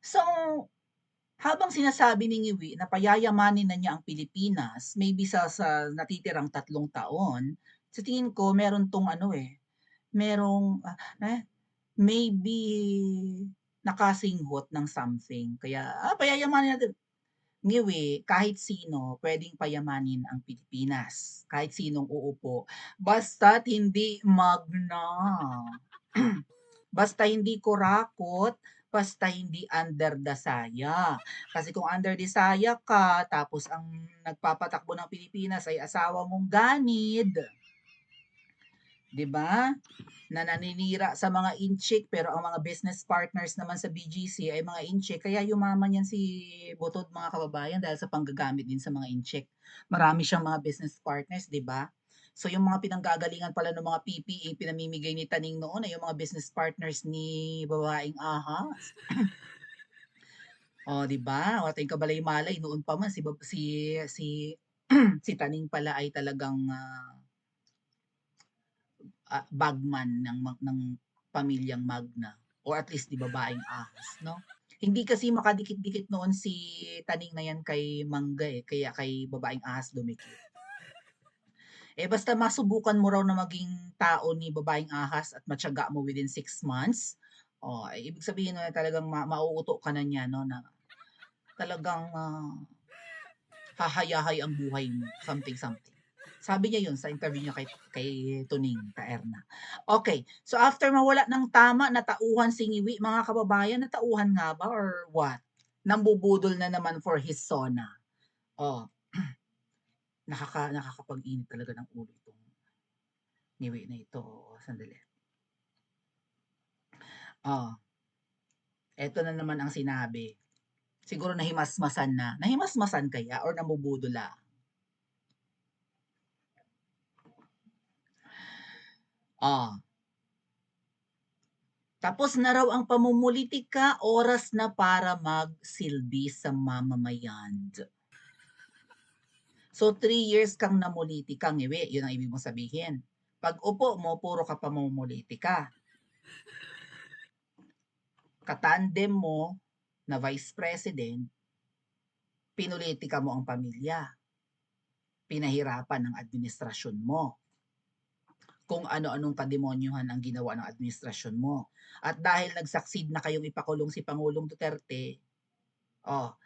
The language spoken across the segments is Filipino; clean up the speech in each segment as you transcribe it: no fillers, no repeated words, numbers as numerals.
So, habang sinasabi ni Ngiwi na payayamanin na niya ang Pilipinas, maybe sa natitirang 3 taon, sa tingin ko meron 'tong ano, merong, maybe nakasinghot ng something kaya, payayamanin natin. Ngiwi, kahit sino puwedeng payamanin ang Pilipinas, kahit sinong uupo, basta't hindi Magna. Basta hindi kurakot, basta hindi under the saya. Kasi kung under the saya ka, tapos ang nagpapatakbo ng Pilipinas ay asawa mong ganid, 'di ba? Na naninira sa mga inchik, pero ang mga business partners naman sa BGC ay mga inchik, kaya yumaman yan si Butod mga kababayan dahil sa panggagamit din sa mga inchik. Marami siyang mga business partners, 'di ba? So yung mga pinanggagalingan pala ng mga PPA pinamimigay ni Taning noon ay yung mga business partners ni babaeng ahas. Oh, 'di ba? O ating kabalay-malay noon pa man si si Taning pala ay talagang bagman ng pamilyang Magna or at least 'di babaeng ahas, no? Hindi kasi makadikit-dikit noon si Taning na yan kay Mangga kaya kay babaeng ahas dumikit. Basta masubukan mo raw na maging tao ni babaeng ahas at matyaga mo within 6 months, ibig sabihin na talagang mauuto ka na niya, no, na talagang hahayahay ang buhay mo, something something. Sabi niya yun sa interview niya kay Tuning Taerna. Okay, so after mawala ng tama na tauhan si Ngiwi, mga kababayan, natauhan nga ba or what? Nambubudol na naman for his sona. Oh, nakakapag-init talaga ng ulo itong Ngiwi na ito. Sandali. Oh, eto na naman ang sinabi. Siguro nahimasmasan na. Nahimasmasan kaya or nambubudol? Oh, tapos na raw ang pamumulitika, oras na para magsilbi sa mamamayan. So 3 years kang namulitika, ngiwi, yun ang ibig mong sabihin. Pag upo mo, puro ka pamumulitika. Katandem mo na vice president, pinulitika mo ang pamilya. Pinahirapan ng administrasyon mo. Kung ano-anong kademonyuhan ang ginawa ng administrasyon mo. At dahil nag-succeed na kayong ipakulong si Pangulong Duterte,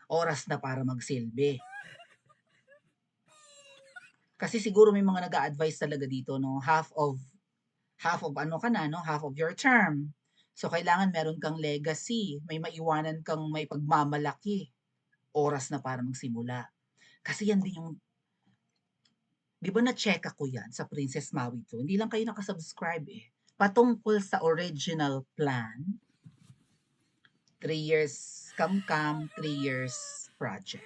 oras na para magsilbi. Kasi siguro may mga nag-a-advise talaga dito, no, half of ano ka na, no, half of your term. So kailangan meron kang legacy, may maiwanan kang may pagmamalaki. Oras na para magsimula. Kasi yan din yung, di ba na-check ako yan sa Princess Maui to, hindi lang kayo nakasubscribe patungkol sa original plan, 3 years kam-kam, 3 years project.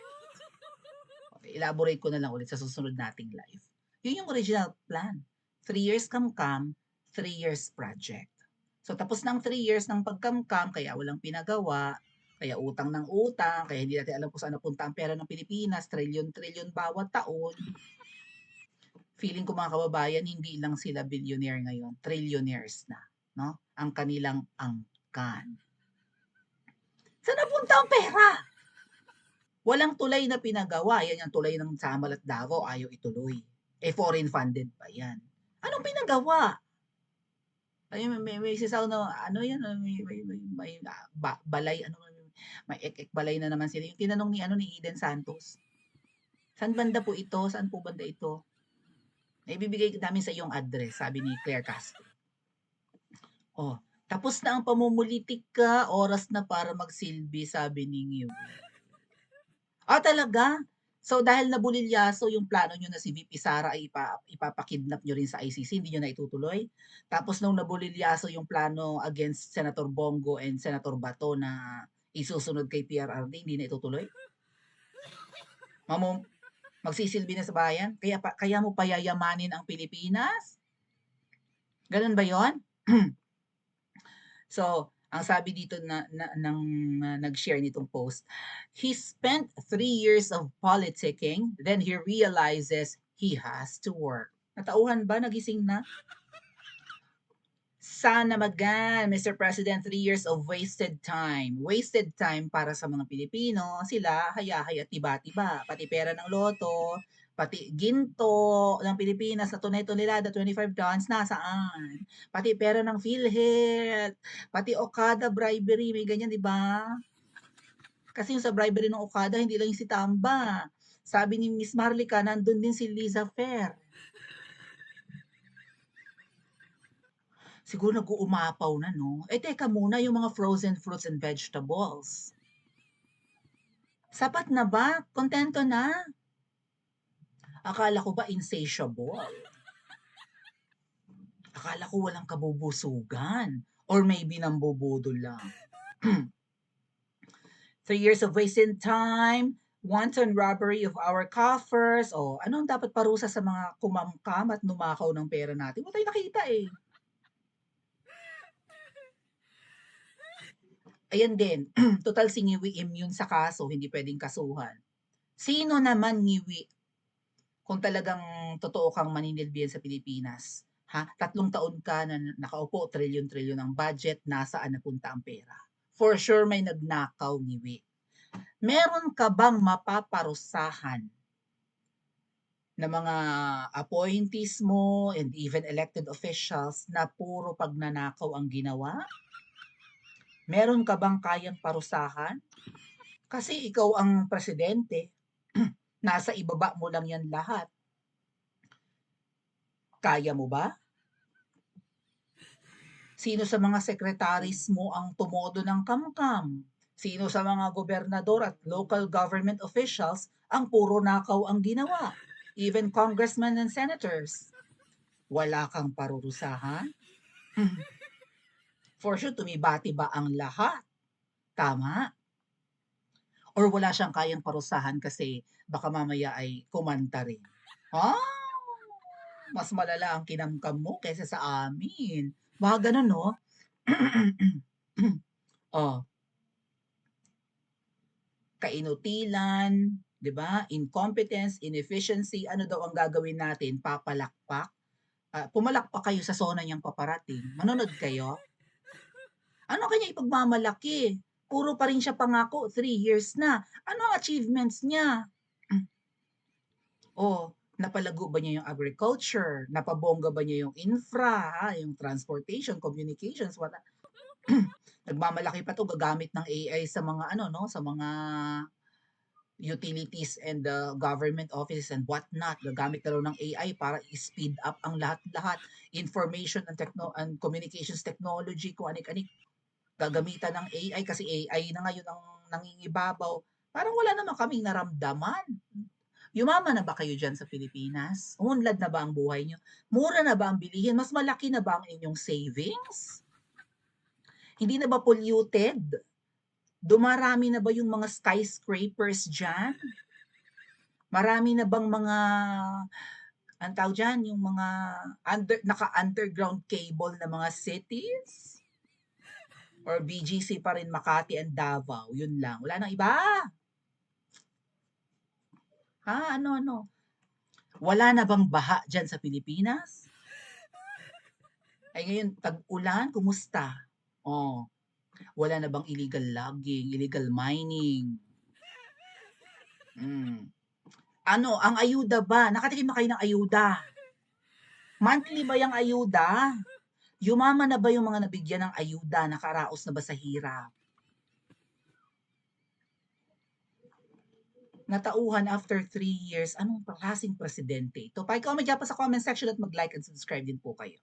Okay, elaborate ko na lang ulit sa susunod nating live. Yun yung original plan. 3 years kam-kam, 3 years project. So tapos ng 3 years ng pagkamkam, kaya walang pinagawa, kaya utang ng utang, kaya hindi natin alam kung saan napunta ang pera ng Pilipinas, trilyon-trilyon bawat taon. Feeling ko mga kababayan, hindi lang sila billionaire ngayon, trillionaires na, no? Ang kanilang angkan. Saan napunta ang pera? Walang tulay na pinagawa. Yan yung tulay ng Samal at Davao, ayaw ituloy. Foreign funded pa yan. Anong pinagawa? Ay, may sisaw na, ano yan, may balay, ano, may ek-ek balay na naman sila. Yung tinanong ni Eden Santos, saan banda po ito? Saan po banda ito? Ibibigay namin sa iyong address, sabi ni Claire Castro. Tapos na ang pamumulitik ka, oras na para magsilbi, sabi ni Ngiwi. Talaga? So dahil nabulilyaso yung plano nyo na si VP Sara ay ipapakidnap nyo rin sa ICC, hindi nyo na itutuloy? Tapos nung nabulilyaso yung plano against Senator Bongo and Senator Bato na isusunod kay PRRD, hindi na itutuloy? Magsisilbi na sa bayan? Kaya mo payayamanin ang Pilipinas? Ganun ba yon? So, ang sabi dito ng nag-share nitong post, he spent 3 years of politicking, then he realizes he has to work. Natauhan ba? Nagising na? Sana magan, Mr. President, 3 years of wasted time. Wasted time para sa mga Pilipino. Sila, haya-haya, tiba-tiba. Pati pera ng loto, pati ginto ng Pilipinas na tunay-tunilada, 25 tons, nasaan? Pati pera ng PhilHealth, pati Okada bribery, may ganyan, di ba? Kasi yung sa bribery ng Okada, hindi lang yung si Tamba. Sabi ni Miss Marlica, nandun din si Liza Fair. Siguro nag-uumapaw na 'no? Eh, teka muna yung mga frozen fruits and vegetables. Sapat na ba? Kontento na? Akala ko ba insatiable? Akala ko walang kabubusugan or maybe nambubudol lang. 3 years of wasted time, wanton robbery of our coffers. Oh, ano ang dapat parusa sa mga kumamkam at numakaw ng pera natin? Wala tayong nakita eh. Ayan din, total si Ngiwi immune sa kaso, hindi pwedeng kasuhan. Sino naman ngiwi kung talagang totoo kang maninilbihan sa Pilipinas? Ha? 3 taon ka na nakaupo, trilyon-trilyon ang budget, nasaan napunta ang pera? For sure may nagnakaw ngiwi. Meron ka bang mapaparusahan na mga appointees mo and even elected officials na puro pagnanakaw ang ginawa? Meron ka bang kayang parusahan? Kasi ikaw ang presidente. Nasa ibaba mo lang yan lahat. Kaya mo ba? Sino sa mga secretaries mo ang tumodo ng kamkam? Sino sa mga gobernador at local government officials ang puro nakaw ang ginawa? Even congressmen and senators. Wala kang parurusahan? For sure, tumibati ba ang lahat? Tama? Or wala siyang kayang parusahan kasi baka mamaya ay kumanta rin? Ah, mas malala ang kinamkam mo kaysa sa amin. Baka ganun, no? Oh, kainutilan, 'di ba? Incompetence, inefficiency, ano daw ang gagawin natin? Papalakpak? Pumalakpak kayo sa SONA niyang paparating. Manonood kayo? Ano kanya ipagmamalaki? Puro pa rin siya pangako, 3 years na. Ano ang achievements niya? Oh, napalago ba niya yung agriculture? Napabongga ba niya yung infra, yung transportation, communications, what? Nagmamalaki pa to gagamit ng AI sa mga ano no, sa mga utilities and the government offices and what not. Gagamit na raw ng AI para i-speed up ang lahat-lahat. Information and communications technology, kung anik-anik. Gagamitan ng AI kasi AI na ngayon ang nangingibabaw. Parang wala naman kaming naramdaman. Yumaman na ba kayo dyan sa Pilipinas? Umunlad na ba ang buhay nyo? Mura na ba ang bilihin? Mas malaki na ba ang inyong savings? Hindi na ba polluted? Dumarami na ba yung mga skyscrapers dyan? Marami na bang mga, ang tawag dyan, yung mga naka-underground cable na mga cities? Or BGC pa rin Makati and Davao? Yun lang. Wala nang iba. Ha? Ano? Wala na bang baha dyan sa Pilipinas? Ay ngayon, tag-ulan, kumusta? Oh, wala na bang illegal logging, illegal mining? Mm. Ano, ang ayuda ba? Nakatikim na kayo ng ayuda? Monthly ba yung ayuda? Yumaman na ba yung mga nabigyan ng ayuda? Nakaraos na ba sa hirap? Natauhan after 3 years, anong klaseng presidente ito? Pa-comment dyan pa sa comment section at mag-like and subscribe din po kayo.